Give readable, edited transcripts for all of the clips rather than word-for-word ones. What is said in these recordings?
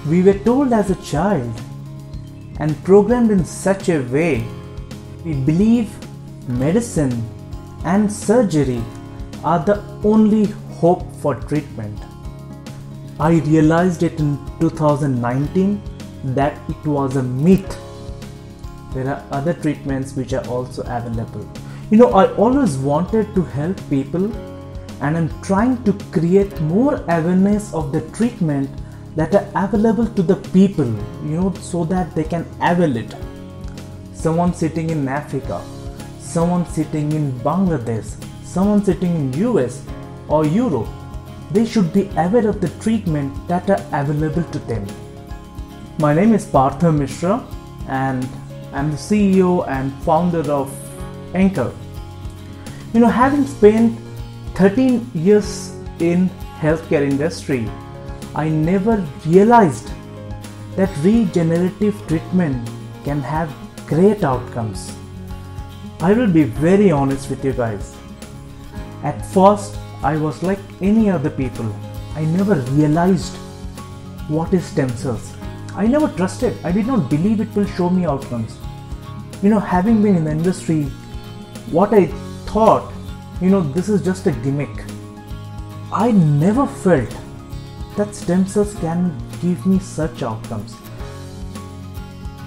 We were told as a child and programmed in such a way, we believe medicine and surgery are the only hope for treatment. I realized it in 2019 that it was a myth. There are other treatments which are also available. I always wanted to help people, and I'm trying to create more awareness of the treatment that are available to the people, so that they can avail it. Someone sitting in Africa, someone sitting in Bangladesh, someone sitting in US or Europe, they should be aware of the treatment that are available to them. My name is Partha Mishra and I'm the CEO and founder of Anchor. Having spent 13 years in healthcare industry, I never realized that regenerative treatment can have great outcomes. I will be very honest with you guys. At first, I was like any other people. I never realized what is stem cells. I never trusted. I did not believe it will show me outcomes. Having been in the industry, what I thought, this is just a gimmick. I never felt that stem cells can give me such outcomes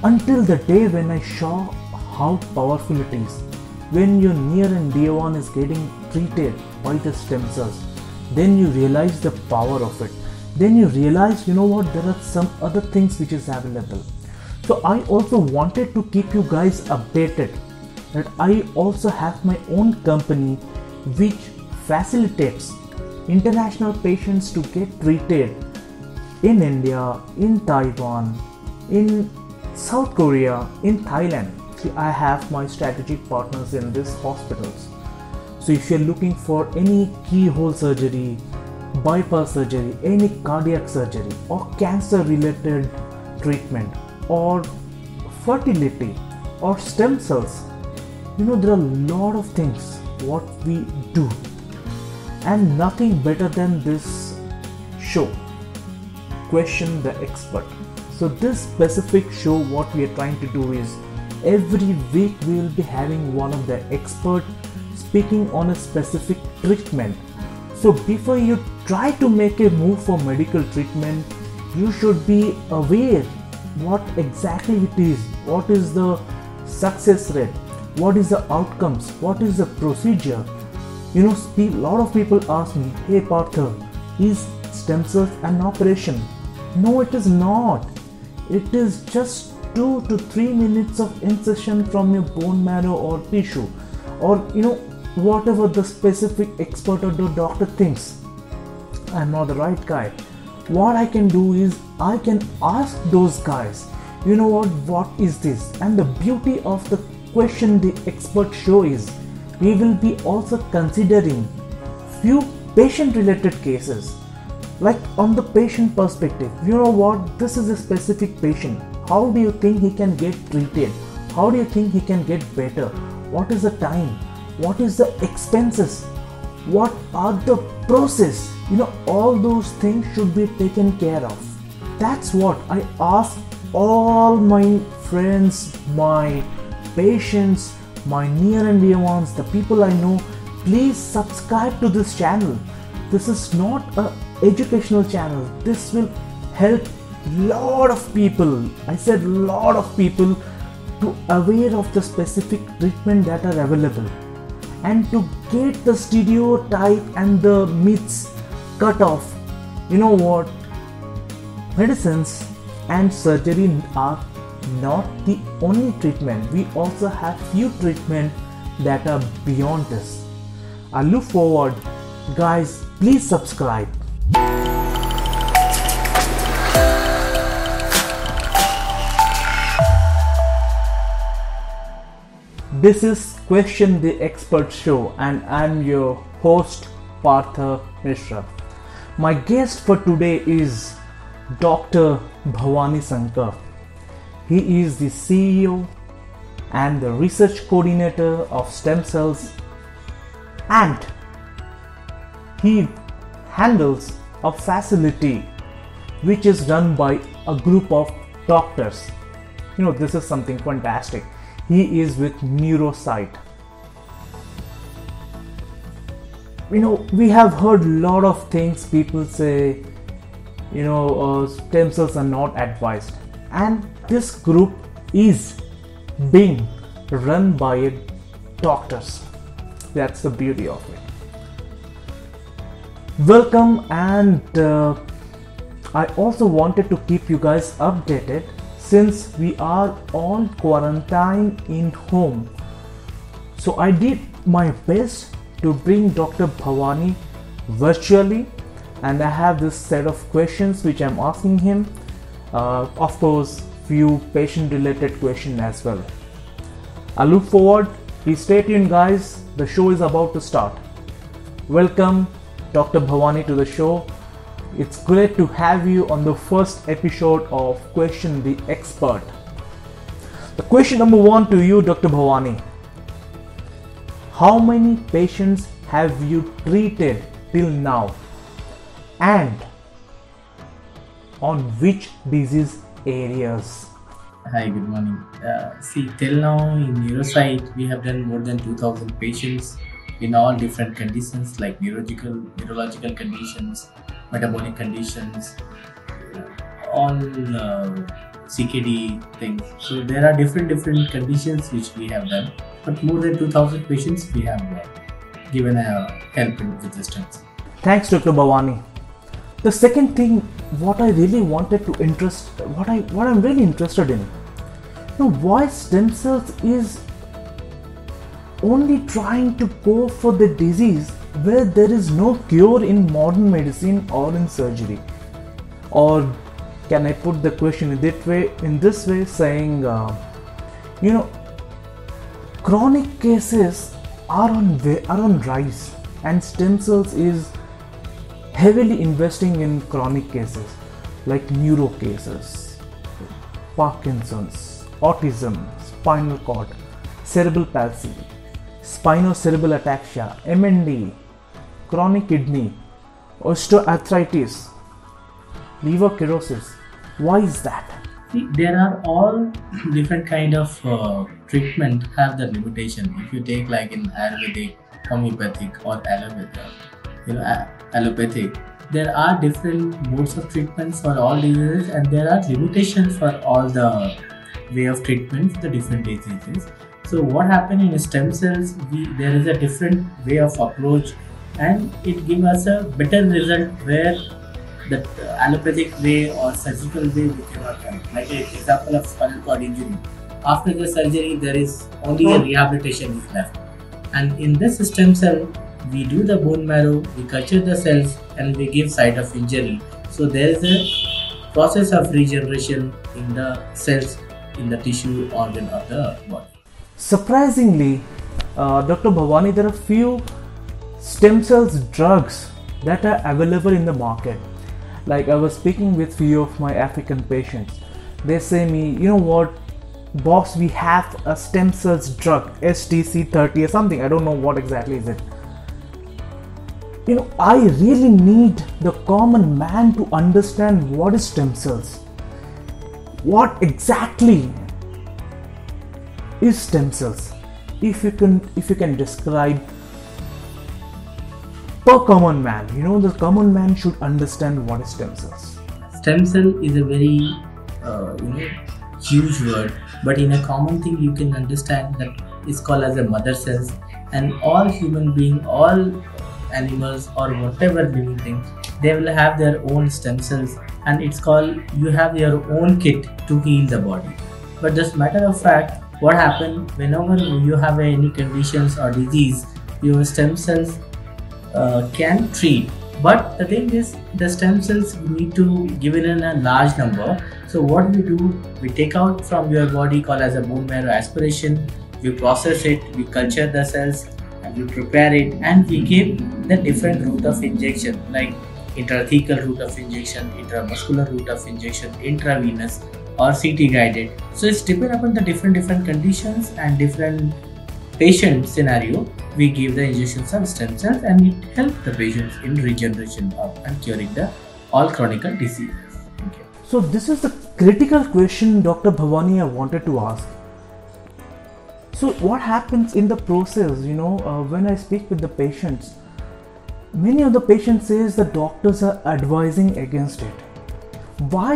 until the day when I saw how powerful it is. When your near and dear one is getting treated by the stem cells, then you realize the power of it. Then you realize, there are some other things which is available. So I also wanted to keep you guys updated that I also have my own company which facilitates international patients to get treated in India, in Taiwan, in South Korea, in Thailand. See, I have my strategic partners in these hospitals. So if you're looking for any keyhole surgery, bypass surgery, any cardiac surgery or cancer related treatment or fertility or stem cells, there are a lot of things what we do, and nothing better than this show, Question the Expert. So this specific show, what we are trying to do is every week we will be having one of the experts speaking on a specific treatment. So before you try to make a move for medical treatment, you should be aware what exactly it is, what is the success rate, what is the outcomes, what is the procedure. A lot of people ask me, hey Partha, is stem cells an operation? No, it is not. It is just 2 to 3 minutes of incision from your bone marrow or tissue, or whatever the specific expert or the doctor thinks. I'm not the right guy. What I can do is I can ask those guys, what is this? And the beauty of the Question the Expert show is we will be also considering few patient related cases, like on the patient perspective. This is a specific patient. How do you think he can get treated? How do you think he can get better? What is the time? What is the expenses? What are the process? All those things should be taken care of. That's what I ask all my friends, my patients, my near and dear ones, the people I know. Please subscribe to this channel. This is not an educational channel. This will help lot of people. I said lot of people to aware of the specific treatment that are available, and to get the stereotype and the myths cut off. Medicines and surgery are not the only treatment. We also have few treatments that are beyond this. I look forward. Guys, please subscribe. This is Question the Expert show and I'm your host Partha Mishra. My guest for today is Dr. Bhavani Sankar. He is the CEO and the research coordinator of stem cells, and he handles a facility which is run by a group of doctors. This is something fantastic. He is with Neurosite. We have heard a lot of things. People say, stem cells are not advised, and this group is being run by doctors. That's the beauty of it. Welcome, and I also wanted to keep you guys updated since we are all quarantined in home. So I did my best to bring Dr. Bhavani virtually, and I have this set of questions which I'm asking him. Of course, few patient related questions as well. I look forward. Please stay tuned, guys. The show is about to start. Welcome Dr. Bhavani to the show. It's great to have you on the first episode of Question the Expert. The question number 1 to you, Dr. Bhavani. How many patients have you treated till now, and on which disease areas? Hi, good morning. Till now in Neurosite, we have done more than 2000 patients in all different conditions like neurological conditions, metabolic conditions, all CKD things. So there are different conditions which we have done, but more than 2000 patients we have given help with the stem cell. Thanks, Dr. Bhavani. The second thing, what I'm really interested in, why stem cells is only trying to go for the disease where there is no cure in modern medicine or in surgery? Or can I put the question in this way, saying, chronic cases are on rise, and stem cells is heavily investing in chronic cases like neuro cases, Parkinson's, autism, spinal cord, cerebral palsy, spinocerebellar ataxia, MND, chronic kidney, osteoarthritis, liver cirrhosis. Why is that? There are all different kind of treatment have the limitation. If you take like in Ayurvedic, homeopathic or allopathic, there are different modes of treatments for all diseases, and there are limitations for all the way of treatment for the different diseases. So what happens in stem cells, there is a different way of approach, and it gives us a better result where the allopathic way or surgical way we cannot help. Like an example of spinal cord injury. After the surgery, there is only a rehabilitation is left. And in this stem cell, we do the bone marrow, we culture the cells, and we give site of injury. So there is a process of regeneration in the cells, in the tissue organ of the body. Surprisingly, Dr. Bhavani, there are few stem cells drugs that are available in the market. Like I was speaking with few of my African patients. They say me, what, boss, we have a stem cells drug, STC30 or something. I don't know what exactly is it. I really need the common man to understand what is stem cells. What exactly is stem cells? If you can describe per common man, the common man should understand what is stem cells. Stem cell is a very huge word, but in a common thing you can understand that it's called as a mother cells, and all human beings, all animals or whatever living thing, they will have their own stem cells, and it's called you have your own kit to heal the body. But just matter of fact, what happens whenever you have any conditions or disease, your stem cells can treat. But the thing is, the stem cells need to give it in a large number. So what we do, we take out from your body called as a bone marrow aspiration, we process it, we culture the cells, and we prepare it, and we give the different route of injection like intrathecal route of injection, intramuscular route of injection, intravenous or CT guided. So it's depend upon the different conditions and different patient scenario. We give the injections of stem cells, and it helps the patients in regeneration of and curing the all chronic diseases. So this is the critical question, Dr. Bhavani, I wanted to ask. So what happens in the process, when I speak with the patients, many of the patients says the doctors are advising against it. Why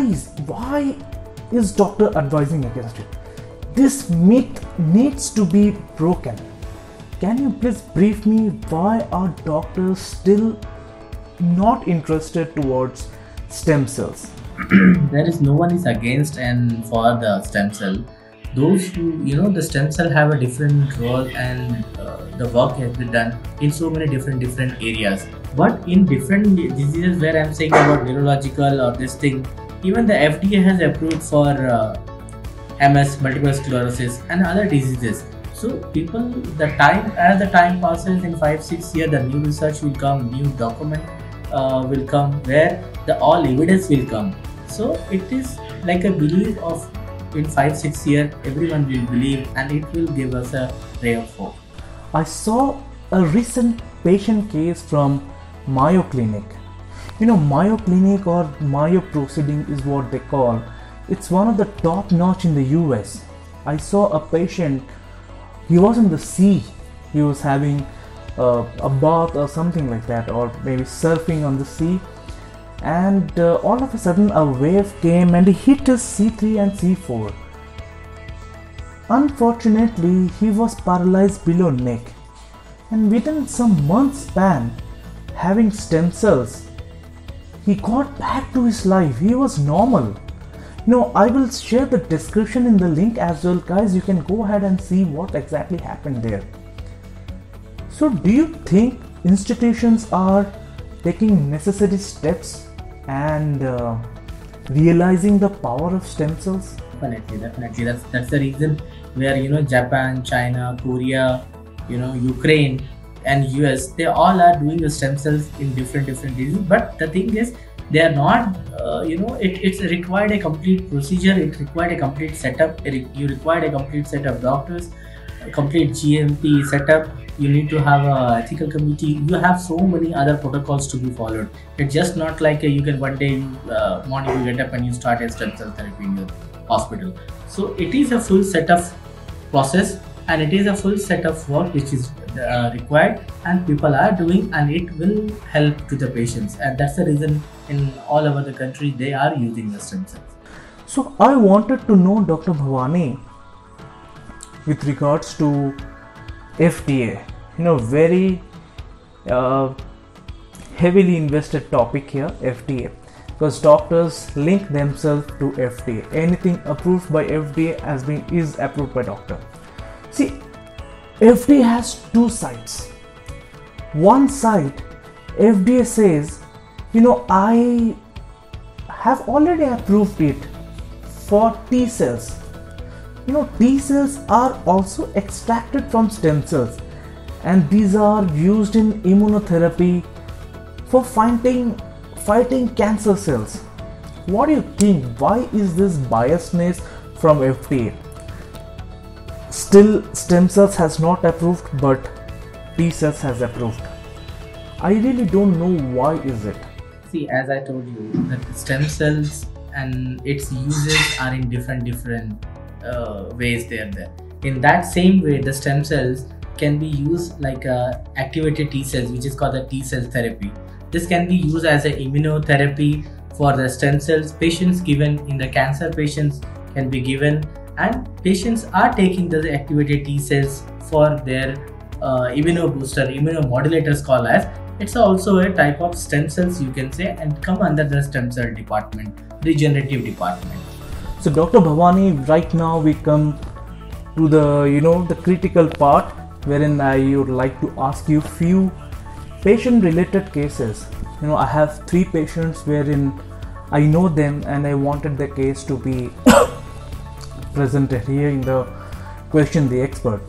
is doctor advising against it? This myth needs to be broken. Can you please brief me, why are doctors still not interested towards stem cells? There is no one is against and for the stem cell. Those who, the stem cell have a different role, and the work has been done in so many different areas. But in different diseases where I'm saying about neurological or this thing, even the FDA has approved for MS, multiple sclerosis, and other diseases. So people, as the time passes, in 5-6 years, the new research will come, new document will come, where all evidence will come. So it is like a belief of, in 5-6 years, everyone will believe, and it will give us a ray of hope. I saw a recent patient case from Mayo Clinic. Mayo Clinic or Mayo Proceeding is what they call. It's one of the top notch in the US. I saw a patient, he was in the sea. He was having a bath or something like that, or maybe surfing on the sea. And all of a sudden a wave came and he hit his C3 and C4. Unfortunately, he was paralyzed below neck. And within some months span, having stem cells, he got back to his life. He was normal. I will share the description in the link as well, guys. You can go ahead and see what exactly happened there. So do you think institutions are taking necessary steps and realizing the power of stem cells? Definitely. That's the reason where Japan, China, Korea, Ukraine and US, they all are doing the stem cells in different diseases. But the thing is, they are not. It's required a complete procedure. It required a complete setup. You required a complete set of doctors, a complete GMP setup. You need to have a ethical committee. You have so many other protocols to be followed. It's just not like you can one day morning you get up and you start a stem cell therapy in your hospital. So it is a full set of process, and it is a full set of work which is required, and people are doing, and it will help to the patients. And that's the reason in all over the country they are using the stem cells. So I wanted to know, Dr. Bhavani, with regards to FDA, very heavily invested topic here, FDA, because doctors link themselves to FDA. Anything approved by FDA is approved by doctor. See, FDA has two sides. One side, FDA says, I have already approved it for T cells. T cells are also extracted from stem cells, and these are used in immunotherapy for fighting cancer cells. What do you think? Why is this biasness from FDA? Still, stem cells has not approved, but T cells has approved. I really don't know why is it. See, as I told you, that stem cells and its uses are in different ways they are there. In that same way, the stem cells can be used like activated T cells, which is called the T cell therapy. This can be used as an immunotherapy for the stem cells. Patients given in the cancer patients can be given, and patients are taking the activated T cells for their immunomodulators called as. It's also a type of stem cells, you can say, and come under the stem cell department, regenerative department. So Dr. Bhavani, right now we come to the critical part wherein I would like to ask you few patient related cases. I have 3 patients wherein I know them and I wanted the case to be presented here in the Question the Expert.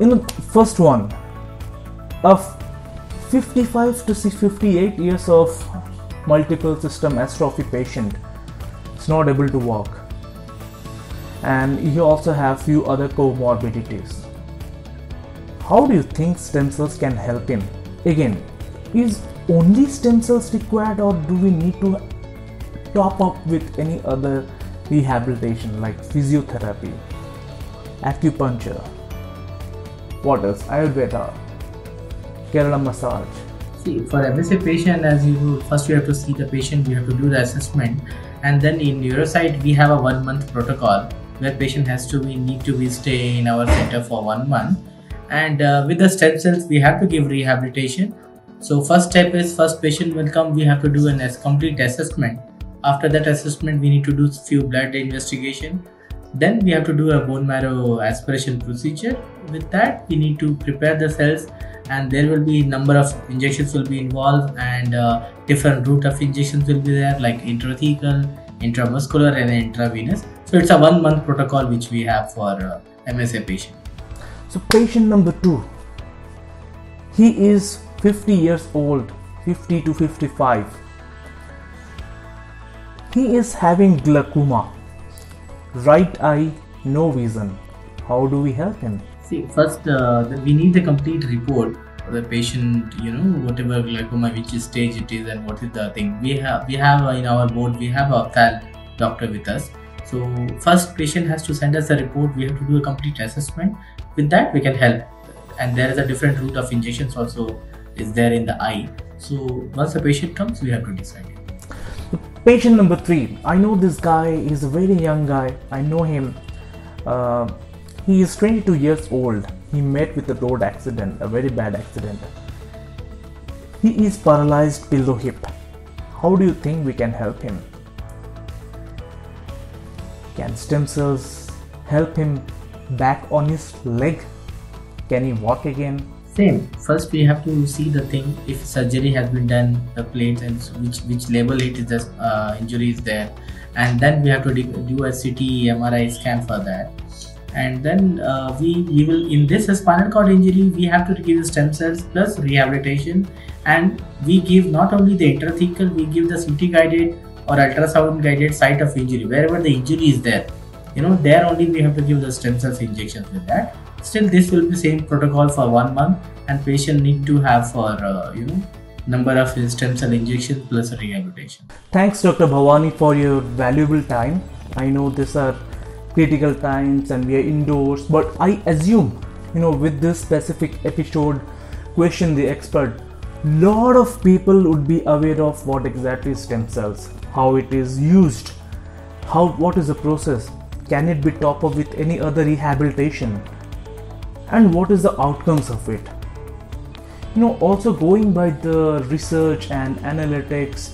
In the first one, a 55 to 58 years of multiple system atrophy patient is not able to walk, and you also have few other comorbidities. How do you think stem cells can help him? Again, is only stem cells required, or do we need to top up with any other rehabilitation like physiotherapy, acupuncture, what else, Ayurveda, Kerala massage? See, for MSA patient, as you first you have to see the patient, we have to do the assessment, and then in Neurosite we have a 1 month protocol where patient has to need to be stay in our center for 1 month, and with the stem cells we have to give rehabilitation. So first step is, first patient will come, we have to do a complete assessment. After that assessment we need to do few blood investigation. Then we have to do a bone marrow aspiration procedure. With that we need to prepare the cells, and there will be number of injections will be involved, and different route of injections will be there, like intrathecal, intramuscular and intravenous. So it's a 1 month protocol which we have for MSA patient. So patient number 2, he is 50 years old, 50 to 55. He is having glaucoma, right eye, no vision. How do we help him? See, first we need the complete report of the patient, whatever glaucoma, which stage it is and what is the thing. We have in our board, we have a FAL doctor with us. So first patient has to send us a report, we have to do a complete assessment. With that we can help, and there is a different route of injections also is there in the eye. So once the patient comes, we have to decide. Patient number 3, I know this guy is a very young guy, I know him. He is 22 years old. He met with a road accident, a very bad accident. He is paralyzed below hip. How do you think we can help him? Can stem cells help him back on his leg? Can he walk again? Same. First we have to see the thing, if surgery has been done, the plates and which level it is, the injury is there, and then we have to do a CT MRI scan for that. And then we will, in this spinal cord injury, we have to give the stem cells plus rehabilitation, and we give not only the intrathecal, we give the CT guided or ultrasound guided site of injury wherever the injury is there. There only we have to give the stem cells injections with that. Still, this will be same protocol for 1 month, and patient need to have for number of stem cell injections plus rehabilitation. Thanks, Dr. Bhavani, for your valuable time. I know these are critical times and we are indoors, but I assume with this specific episode, Question the Expert, lot of people would be aware of what exactly is stem cells, how it is used, what is the process, can it be top up with any other rehabilitation, and what is the outcomes of it. Also going by the research and analytics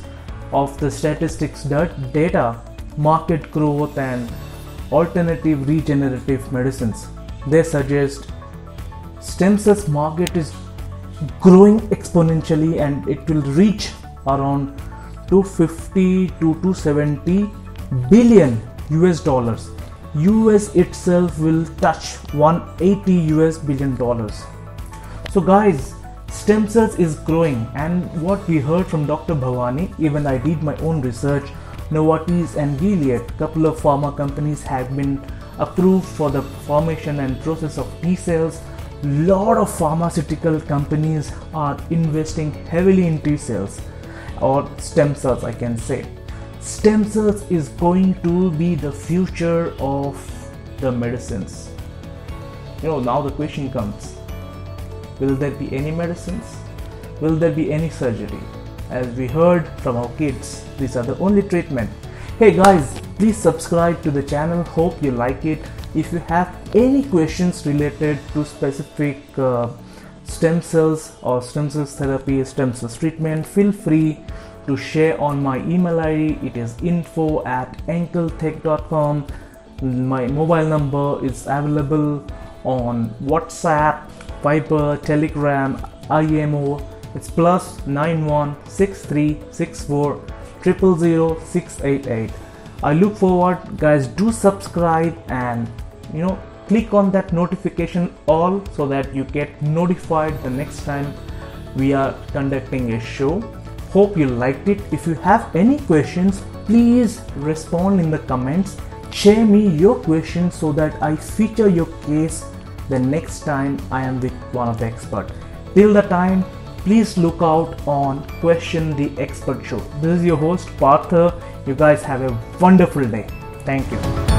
of the statistics data, market growth and alternative regenerative medicines, they suggest stem cells market is growing exponentially, and it will reach around 250 to 270 billion US dollars. US itself will touch 180 US billion dollars. So guys, stem cells is growing, and what we heard from Dr. Bhavani, even I did my own research, Novartis and Gilead, couple of pharma companies have been approved for the formation and process of T cells. Lot of pharmaceutical companies are investing heavily in T cells or stem cells, I can say. Stem cells is going to be the future of the medicines. Now the question comes, will there be any medicines? Will there be any surgery? As we heard from our kids, these are the only treatment. Hey guys, please subscribe to the channel. Hope you like it. If you have any questions related to specific stem cells or stem cells therapy, stem cells treatment, feel free to share on my email ID. It is info@ankletech.com. My mobile number is available on WhatsApp, Viber, Telegram, IMO. It's +91 6364 000 688. I look forward, guys. Do subscribe and click on that notification all so that you get notified the next time we are conducting a show. Hope you liked it. If you have any questions, please respond in the comments. Share me your questions so that I feature your case the next time I am with one of the experts. Till the time, please look out on Question the Expert Show. This is your host Partha. You guys have a wonderful day. Thank you.